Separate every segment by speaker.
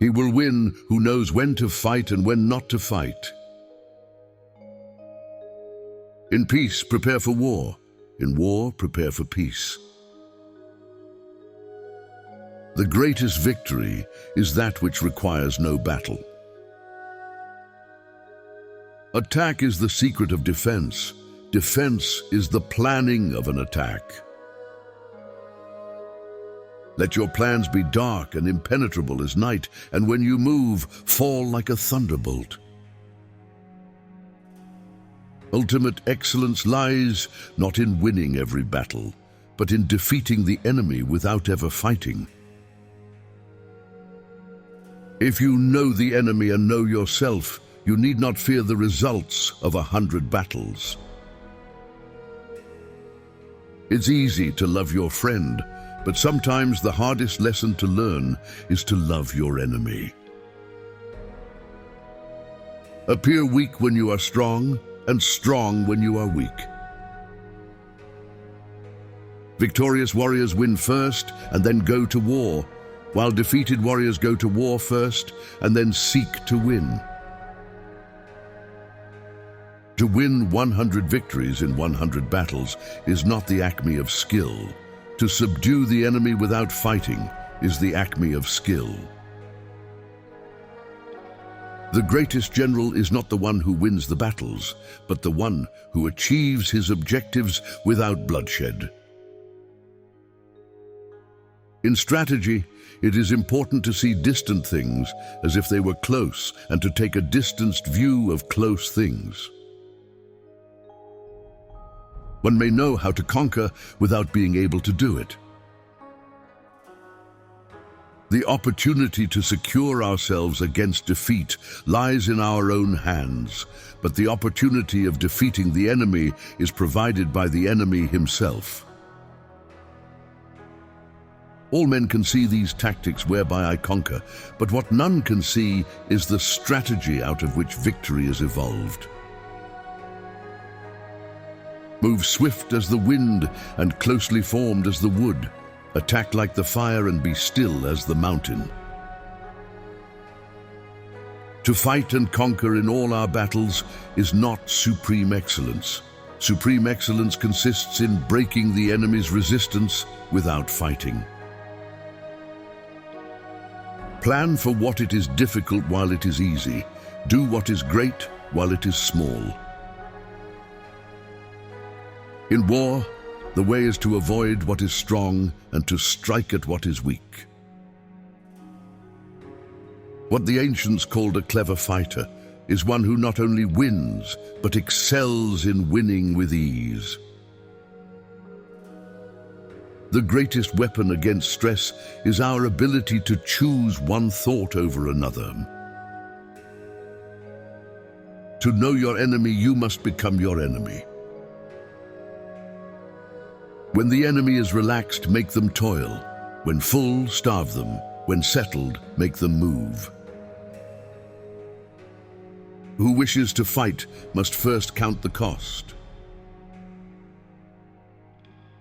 Speaker 1: He will win who knows when to fight and when not to fight. In peace, prepare for war. In war, prepare for peace. The greatest victory is that which requires no battle. Attack is the secret of defense. Defense is the planning of an attack. Let your plans be dark and impenetrable as night, and when you move, fall like a thunderbolt. Ultimate excellence lies not in winning every battle, but in defeating the enemy without ever fighting. If you know the enemy and know yourself, you need not fear the results of 100 battles. It's easy to love your friend, but sometimes the hardest lesson to learn is to love your enemy. Appear weak when you are strong, and strong when you are weak. Victorious warriors win first and then go to war, while defeated warriors go to war first and then seek to win. To win 100 victories in 100 battles is not the acme of skill. To subdue the enemy without fighting is the acme of skill. The greatest general is not the one who wins the battles, but the one who achieves his objectives without bloodshed. In strategy, it is important to see distant things as if they were close and to take a distanced view of close things. One may know how to conquer without being able to do it. The opportunity to secure ourselves against defeat lies in our own hands, but the opportunity of defeating the enemy is provided by the enemy himself. All men can see these tactics whereby I conquer, but what none can see is the strategy out of which victory is evolved. Move swift as the wind and closely formed as the wood. Attack like the fire and be still as the mountain. To fight and conquer in all our battles is not supreme excellence. Supreme excellence consists in breaking the enemy's resistance without fighting. Plan for what it is difficult while it is easy. Do what is great while it is small. In war, the way is to avoid what is strong and to strike at what is weak. What the ancients called a clever fighter is one who not only wins, but excels in winning with ease. The greatest weapon against stress is our ability to choose one thought over another. To know your enemy, you must become your enemy. When the enemy is relaxed, make them toil. When full, starve them. When settled, make them move. Who wishes to fight must first count the cost.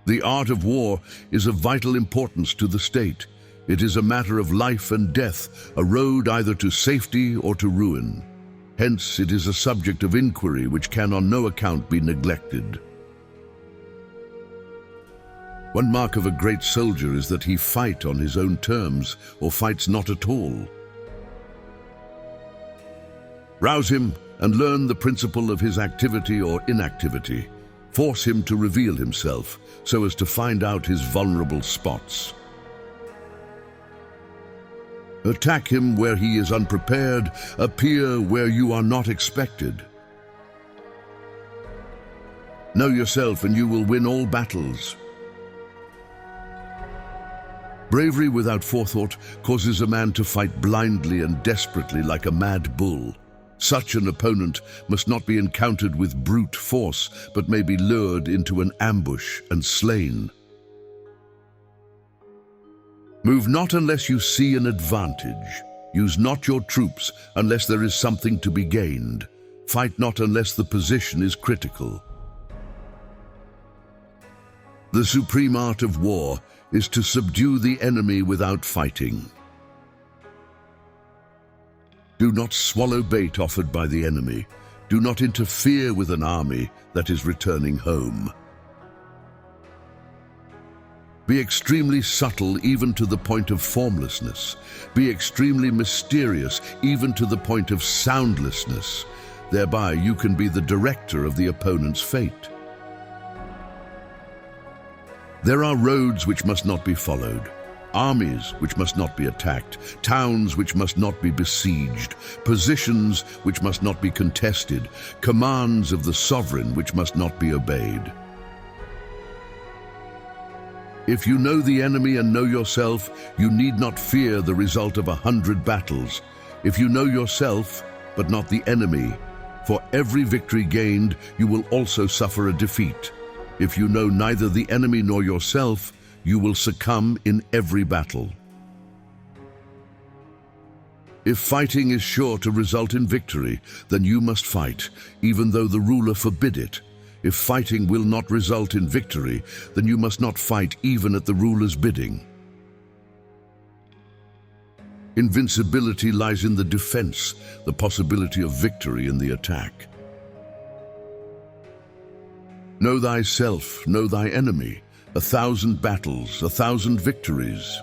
Speaker 1: The art of war is of vital importance to the state. It is a matter of life and death, a road either to safety or to ruin. Hence, it is a subject of inquiry which can on no account be neglected. One mark of a great soldier is that he fight on his own terms or fights not at all. Rouse him and learn the principle of his activity or inactivity. Force him to reveal himself so as to find out his vulnerable spots. Attack him where he is unprepared. Appear where you are not expected. Know yourself and you will win all battles. Bravery without forethought causes a man to fight blindly and desperately like a mad bull. Such an opponent must not be encountered with brute force, but may be lured into an ambush and slain. Move not unless you see an advantage. Use not your troops unless there is something to be gained. Fight not unless the position is critical. The supreme art of war is to subdue the enemy without fighting. Do not swallow bait offered by the enemy. Do not interfere with an army that is returning home. Be extremely subtle even to the point of formlessness. Be extremely mysterious even to the point of soundlessness. Thereby you can be the director of the opponent's fate. There are roads which must not be followed, armies which must not be attacked, towns which must not be besieged, positions which must not be contested, commands of the sovereign which must not be obeyed. If you know the enemy and know yourself, you need not fear the result of 100 battles. If you know yourself, but not the enemy, for every victory gained, you will also suffer a defeat. If you know neither the enemy nor yourself, you will succumb in every battle. If fighting is sure to result in victory, then you must fight, even though the ruler forbid it. If fighting will not result in victory, then you must not fight even at the ruler's bidding. Invincibility lies in the defense, the possibility of victory in the attack. Know thyself, know thy enemy. 1,000 battles, 1,000 victories.